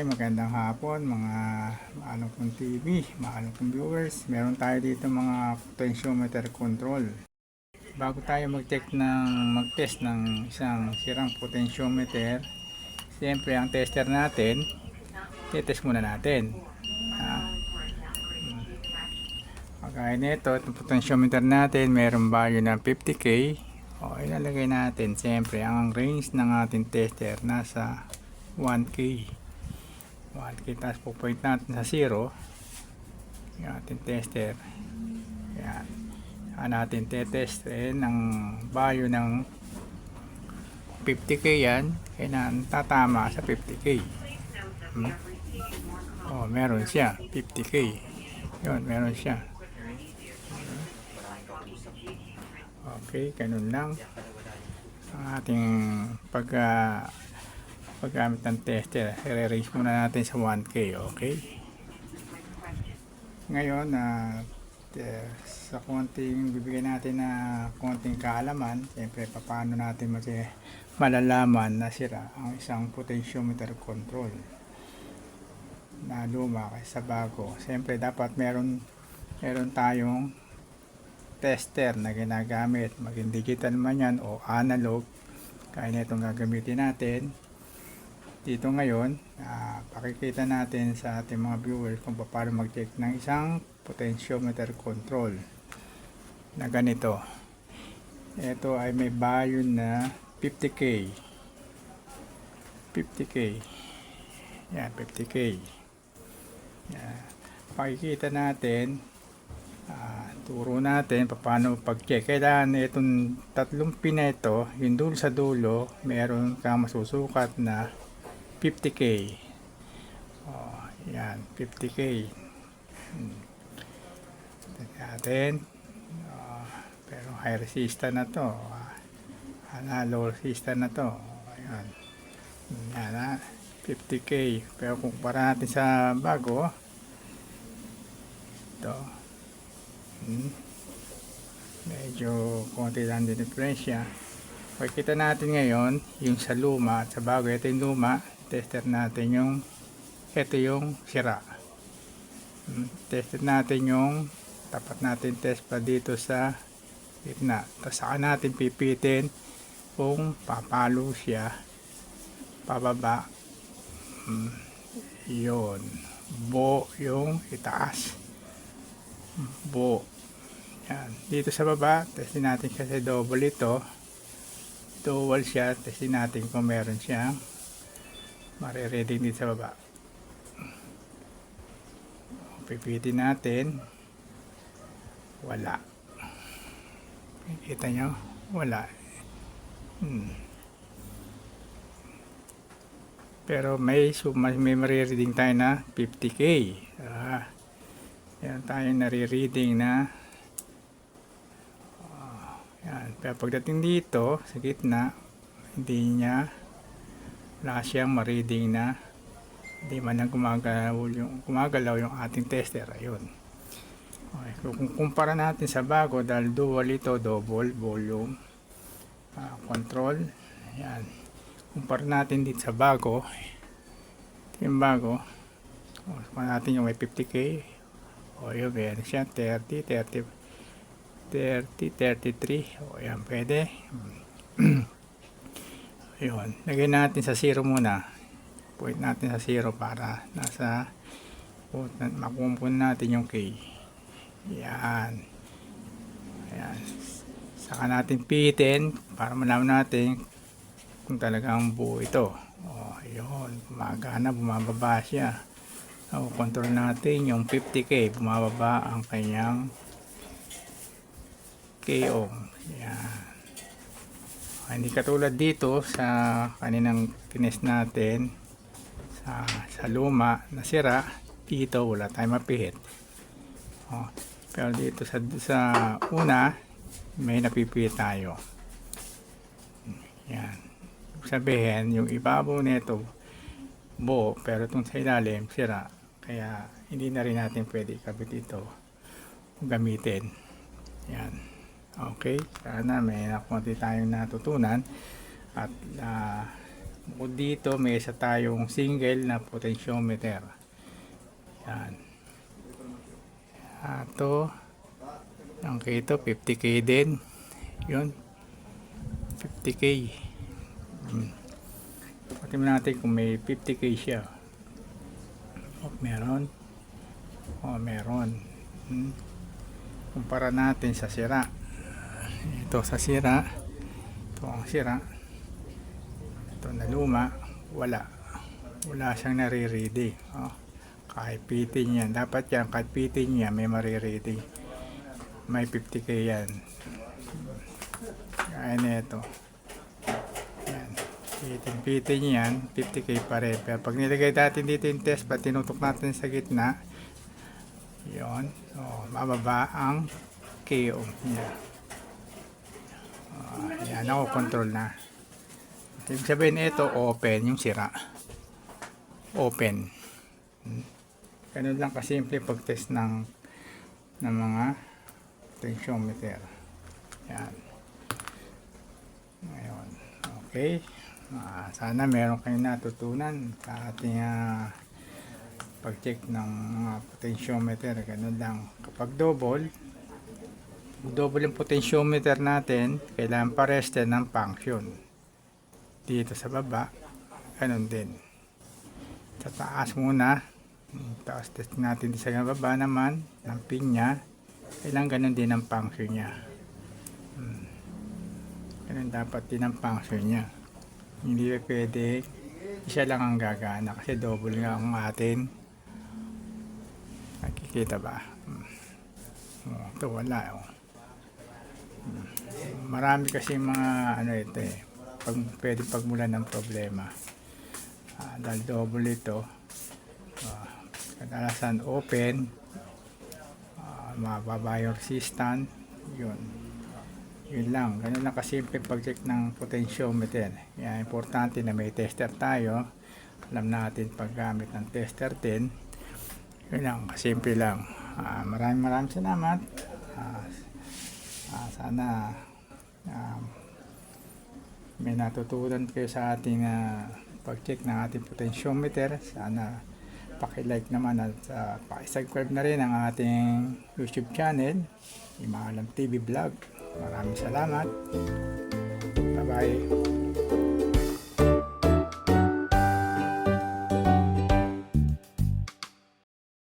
Okay, magandang hapon mga maano kong TV, maano kong viewers. Meron tayo dito mga potentiometer control. Bago tayo mag-test ng isang sirang potentiometer, siyempre ang tester natin, test muna natin. Kagaya nito, itong potentiometer natin, meron value ng 50K. O, ilalagay natin, siyempre, ang range ng ating tester nasa 1K. 1K, tapos po-point natin sa 0 yung ating tester. Yan. Saan natin tetestin ang value ng 50K yan, kailangan tatama sa 50K. Oh, meron siya 50K. Yun, meron siya. Okay, ganun lang ang ating paggamit ng tester. I-range muna natin sa 1K. Okay, ngayon sa konting bibigyan natin na konting kaalaman, siyempre paano natin malalaman na sira ang isang potentiometer control na luma kaysa bago. Siyempre dapat meron tayong tester na ginagamit, maging digital man yan o analog, kaya na itong gagamitin natin dito ngayon. Pakikita natin sa ating mga viewers kung paano mag-check ng isang potentiometer control na ganito. Ito ay may value na 50K. Yan, 50K. Yan. Pakikita natin, turo natin paano pag-check. Kailangan itong tatlong pin na ito, yung dulo sa dulo, meron kang masusukat na 50K. Yan, 50K. Natin. Pero high resistance na to. Low resistance na to. Ayan. Yan, 50K. Pero kung para natin sa bago, ito. Medyo konti lang din diferensya. Pakita natin ngayon yung sa luma at sa bago. Ito yung luma. Tester natin yung ito yung sira. Tester natin yung tapat natin test pa dito sa gitna. Tapos saka natin pipitin kung papalo siya pababa. Yun. Bo yung itaas. Bo. Yan. Dito sa baba, testin natin kasi double ito. Double siya. Testin natin kung meron siyang marireading dito sa baba. Pipitin natin. Wala. Kita nyo? Wala. Pero may marireading tayo na 50K. Yan tayo nare-reading na yan. Pero pagdating dito sa gitna, wala siyang ma-reading na hindi man lang gumagalaw yung ating tester. Ayun. Okay. Kung kumpara natin sa bago, dahil dual ito, double volume control. Yan. Kumpara natin dito sa bago. Yung bago, kumpara natin yung may 50K. O yun, meron siya 30, 33. O yan, pwede. Yun, lagay natin sa 0 muna. Point natin sa 0 para makumpun natin yung K. Yan. Ayan. Saka natin pihitin para malaman natin kung talagang buo ito. O, yun, gumagana, bumababa siya. Control natin yung 50K, bumababa ang kanyang K ohm. Yan. Hindi katulad dito sa kaninang tinest natin sa luma na sira. Dito wala tayong mapihit. Pero dito sa una may napipihit tayo. Yan. Sabihin yung ibabaw nito buo, pero itong sa ilalim sira. Kaya hindi na rin natin pwede ikabit ito gamitin. Yan. Okay, sana may nakunti tayong natutunan at Bukod dito, may isa tayong single na potentiometer. Yan. Ito, ang kito, 50k din. Yun, 50k. Tingnan natin kung may 50k siya. Meron. Meron. Kumpara natin sa sira. Ito sa sira. Ito ang sira. Ito na luma. Wala siyang nare-reading. Kahit pitin yan. Dapat yan, kahit pitin niya, may marireading. May 50k yan. Kaya nito. Yan. Pitin yan, 50k pa rin. Pero pag nilagay natin dito yung test, pag tinutok natin sa gitna, yun. So, mababa ang k-ohm niya. Yan, ako control na. Ibig sabihin ito, open yung sira. Open. Ganun lang kasimple pag-test ng mga potentiometer. Yan. Ngayon. Okay. Sana meron kayong natutunan sa ating pag-check ng mga potentiometer. Ganun lang. Kapag double yung potentiometer natin, kailangan pares din ng function. Dito sa baba, ganun din. Sa taas muna, tapos test natin sa baba naman ng pin niya, kailangan ganun din ang function niya. Ganun dapat din ang function niya. Hindi pwede isa lang ang gagana kasi double nga ang atin. Nakikita ba? Ito wala. Marami kasi mga ito pwede pagmulan ng problema. Dahil double ito, kadalasan open, mababa yung resistance, yun lang. Ganun lang kasimple pag-check ng potentiometer. Yan, importante na may tester tayo. Alam natin paggamit ng tester din. Yun lang, kasimple lang. Maraming salamat. Sana may natutunan kayo sa ating pag-check ng ating potentiometer. Sana paki-like naman at paki-subscribe na rin ang ating YouTube channel, Imaalam TV Vlog. Maraming salamat. Bye-bye.